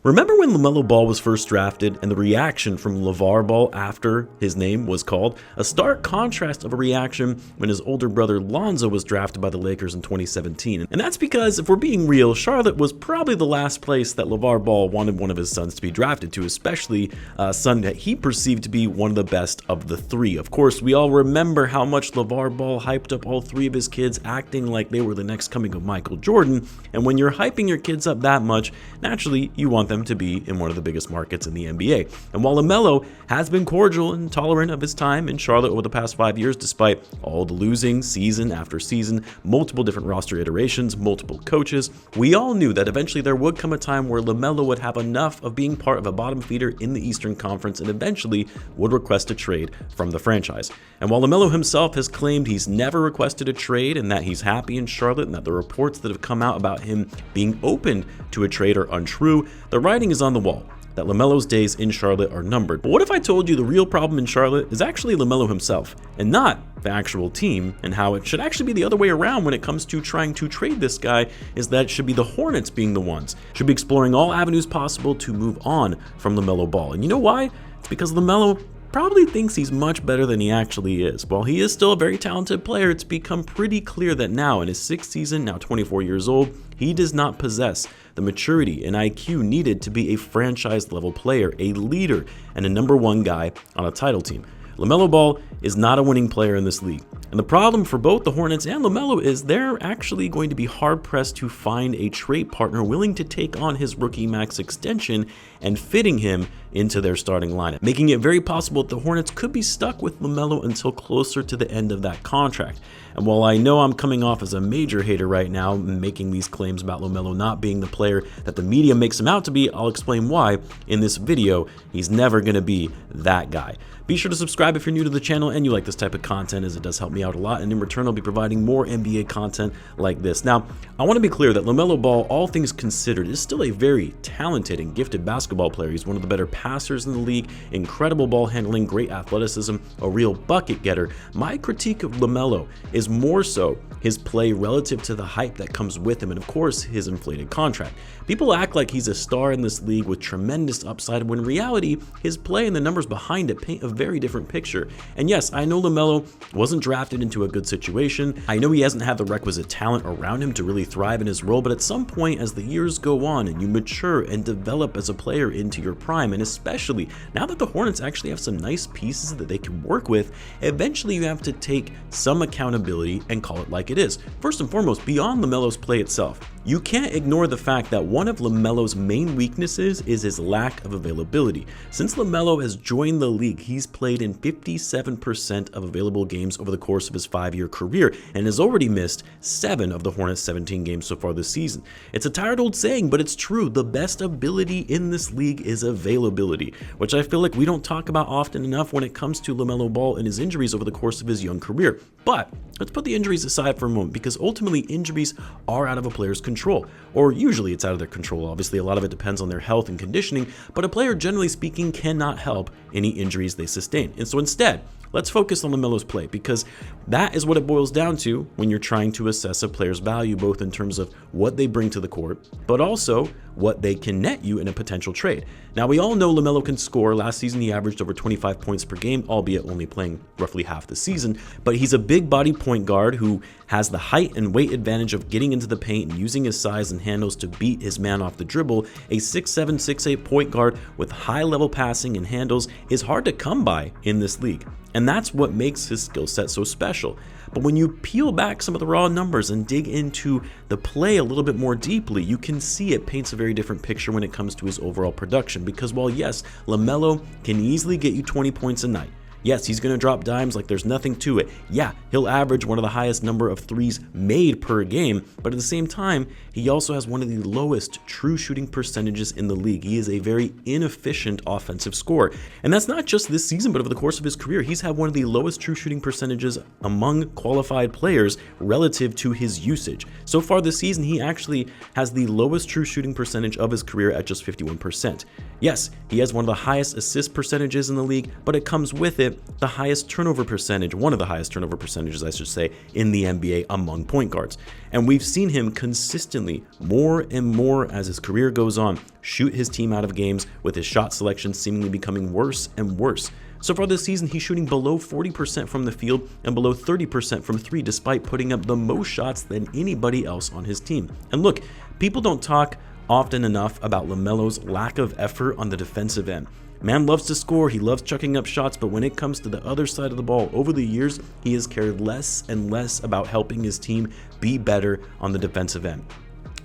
Remember when LaMelo Ball was first drafted and the reaction from LeVar Ball after his name was called? A stark contrast of a reaction when his older brother Lonzo was drafted by the Lakers in 2017. And that's because, if we're being real, Charlotte was probably the last place that LeVar Ball wanted one of his sons to be drafted to, especially a son that he perceived to be one of the best of the three. Of course, we all remember how much LeVar Ball hyped up all three of his kids, acting like they were the next coming of Michael Jordan. And when you're hyping your kids up that much, naturally, you want them to be in one of the biggest markets in the NBA. And while LaMelo has been cordial and tolerant of his time in Charlotte over the past 5 years, despite all the losing season after season, multiple different roster iterations, multiple coaches, we all knew that eventually there would come a time where LaMelo would have enough of being part of a bottom feeder in the Eastern Conference and eventually would request a trade from the franchise. And while LaMelo himself has claimed he's never requested a trade and that he's happy in Charlotte and that the reports that have come out about him being open to a trade are untrue, the writing is on the wall that LaMelo's days in Charlotte are numbered. But what if I told you the real problem in Charlotte is actually LaMelo himself and not the actual team, and how it should actually be the other way around when it comes to trying to trade this guy, is that it should be the Hornets being the ones, should be exploring all avenues possible to move on from LaMelo Ball. And you know why? It's because LaMelo probably thinks he's much better than he actually is. While he is still a very talented player, it's become pretty clear that now, in his 6th season, now 24 years old, he does not possess the maturity and IQ needed to be a franchise-level player, a leader, and a #1 guy on a title team. LaMelo Ball is not a winning player in this league. And the problem for both the Hornets and LaMelo is they're actually going to be hard-pressed to find a trade partner willing to take on his rookie max extension and fitting him into their starting lineup, making it very possible that the Hornets could be stuck with LaMelo until closer to the end of that contract. And while I know I'm coming off as a major hater right now, making these claims about LaMelo not being the player that the media makes him out to be, I'll explain why in this video. He's never going to be that guy. Be sure to subscribe if you're new to the channel and you like this type of content, as it does help me out a lot, and in return I'll be providing more NBA content like this. Now, I want to be clear that LaMelo Ball, all things considered, is still a very talented and gifted basketball player. He's one of the better passers in the league, incredible ball handling, great athleticism, a real bucket getter. My critique of LaMelo is more so his play relative to the hype that comes with him, and of course his inflated contract. People act like he's a star in this league with tremendous upside, when in reality his play and the numbers behind it paint a very different picture. And yes, I know LaMelo wasn't drafted into a good situation. I know he hasn't had the requisite talent around him to really thrive in his role, but at some point as the years go on and you mature and develop as a player into your prime, and especially now that the Hornets actually have some nice pieces that they can work with, eventually you have to take some accountability and call it like it is. First and foremost, beyond LaMelo's play itself, you can't ignore the fact that one of LaMelo's main weaknesses is his lack of availability. Since LaMelo has joined the league, he's played in 57% of available games over the course of his 5-year career and has already missed 7 of the Hornets' 17 games so far this season. It's a tired old saying, but it's true. The best ability in this league is availability, which I feel like we don't talk about often enough when it comes to LaMelo Ball and his injuries over the course of his young career. But let's put the injuries aside for a moment, because ultimately injuries are out of a player's control, or usually it's out of their control. Obviously, a lot of it depends on their health and conditioning, but a player, generally speaking, cannot help any injuries they sustain. And so instead, let's focus on LaMelo's play, because that is what it boils down to when you're trying to assess a player's value, both in terms of what they bring to the court, but also what they can net you in a potential trade. Now, we all know LaMelo can score. Last season, he averaged over 25 points per game, albeit only playing roughly half the season, but he's a big body point guard who has the height and weight advantage of getting into the paint and using his size and handles to beat his man off the dribble. A 6'7", 6'8" point guard with high level passing and handles is hard to come by in this league. And that's what makes his skill set so special. But when you peel back some of the raw numbers and dig into the play a little bit more deeply, you can see it paints a very different picture when it comes to his overall production. Because while yes, LaMelo can easily get you 20 points a night, yes, he's going to drop dimes like there's nothing to it. Yeah, he'll average one of the highest number of threes made per game, but at the same time, he also has one of the lowest true shooting percentages in the league. He is a very inefficient offensive scorer. And that's not just this season, but over the course of his career, he's had one of the lowest true shooting percentages among qualified players relative to his usage. So far this season, he actually has the lowest true shooting percentage of his career at just 51%. Yes, he has one of the highest assist percentages in the league, but it comes with it Second, the highest turnover percentage, one of the highest turnover percentages, I should say, in the NBA among point guards. And we've seen him consistently, more and more as his career goes on, shoot his team out of games, with his shot selection seemingly becoming worse and worse. So far this season, he's shooting below 40% from the field and below 30% from three, despite putting up the most shots than anybody else on his team. And look, people don't talk often enough about LaMelo's lack of effort on the defensive end. Man loves to score, he loves chucking up shots, but when it comes to the other side of the ball, over the years, he has cared less and less about helping his team be better on the defensive end.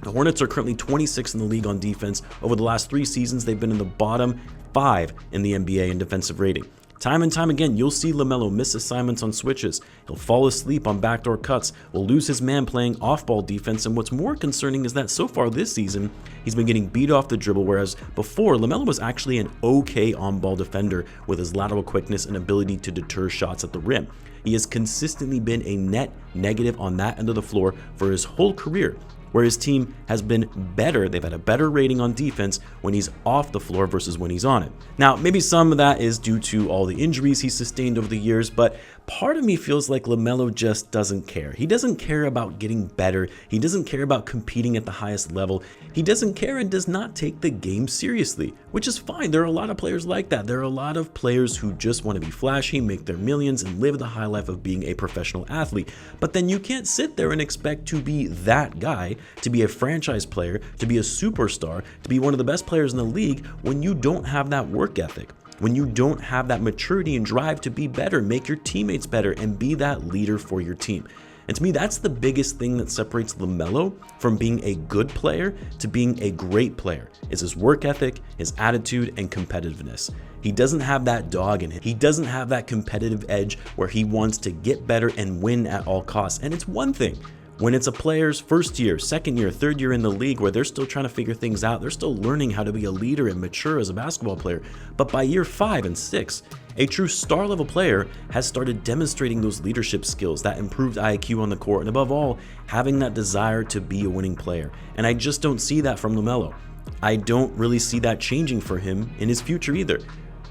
The Hornets are currently 26th in the league on defense. Over the last 3 seasons, they've been in the bottom 5 in the NBA in defensive rating. Time and time again, you'll see LaMelo miss assignments on switches. He'll fall asleep on backdoor cuts, will lose his man playing off-ball defense, and what's more concerning is that so far this season, he's been getting beat off the dribble, whereas before, LaMelo was actually an okay on-ball defender with his lateral quickness and ability to deter shots at the rim. He has consistently been a net negative on that end of the floor for his whole career, where his team has been better. They've had a better rating on defense when he's off the floor versus when he's on it. Now, maybe some of that is due to all the injuries he's sustained over the years, but part of me feels like LaMelo just doesn't care. He doesn't care about getting better. He doesn't care about competing at the highest level. He doesn't care and does not take the game seriously, which is fine. There are a lot of players like that. There are a lot of players who just want to be flashy, make their millions, and live the high life of being a professional athlete. But then you can't sit there and expect to be that guy, to be a franchise player, to be a superstar, to be one of the best players in the league when you don't have that work ethic, when you don't have that maturity and drive to be better, make your teammates better, and be that leader for your team. And to me, that's the biggest thing that separates LaMelo from being a good player to being a great player, is his work ethic, his attitude, and competitiveness. He doesn't have that dog in him. He doesn't have that competitive edge where he wants to get better and win at all costs. And it's one thing when it's a player's first year, second year, third year in the league where they're still trying to figure things out, they're still learning how to be a leader and mature as a basketball player. But by year 5 and 6, a true star level player has started demonstrating those leadership skills, that improved IQ on the court, and above all, having that desire to be a winning player. And I just don't see that from LaMelo. I don't really see that changing for him in his future either.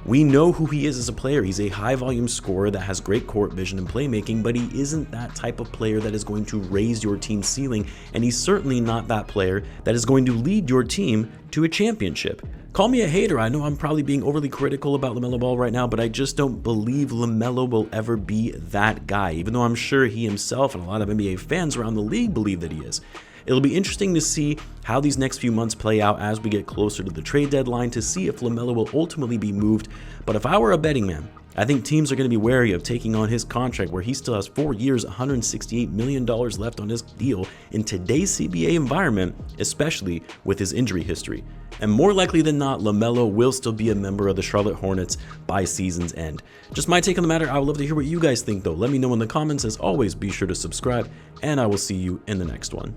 We know who he is as a player. He's a high volume scorer that has great court vision and playmaking, but he isn't that type of player that is going to raise your team's ceiling, and he's certainly not that player that is going to lead your team to a championship. Call me a hater. I know I'm probably being overly critical about LaMelo Ball right now, but I just don't believe LaMelo will ever be that guy, even though I'm sure he himself and a lot of NBA fans around the league believe that he is. It'll be interesting to see how these next few months play out as we get closer to the trade deadline to see if LaMelo will ultimately be moved. But if I were a betting man, I think teams are going to be wary of taking on his contract where he still has 4 years, $168 million left on his deal in today's CBA environment, especially with his injury history. And more likely than not, LaMelo will still be a member of the Charlotte Hornets by season's end. Just my take on the matter. I would love to hear what you guys think though. Let me know in the comments. As always, be sure to subscribe, and I will see you in the next one.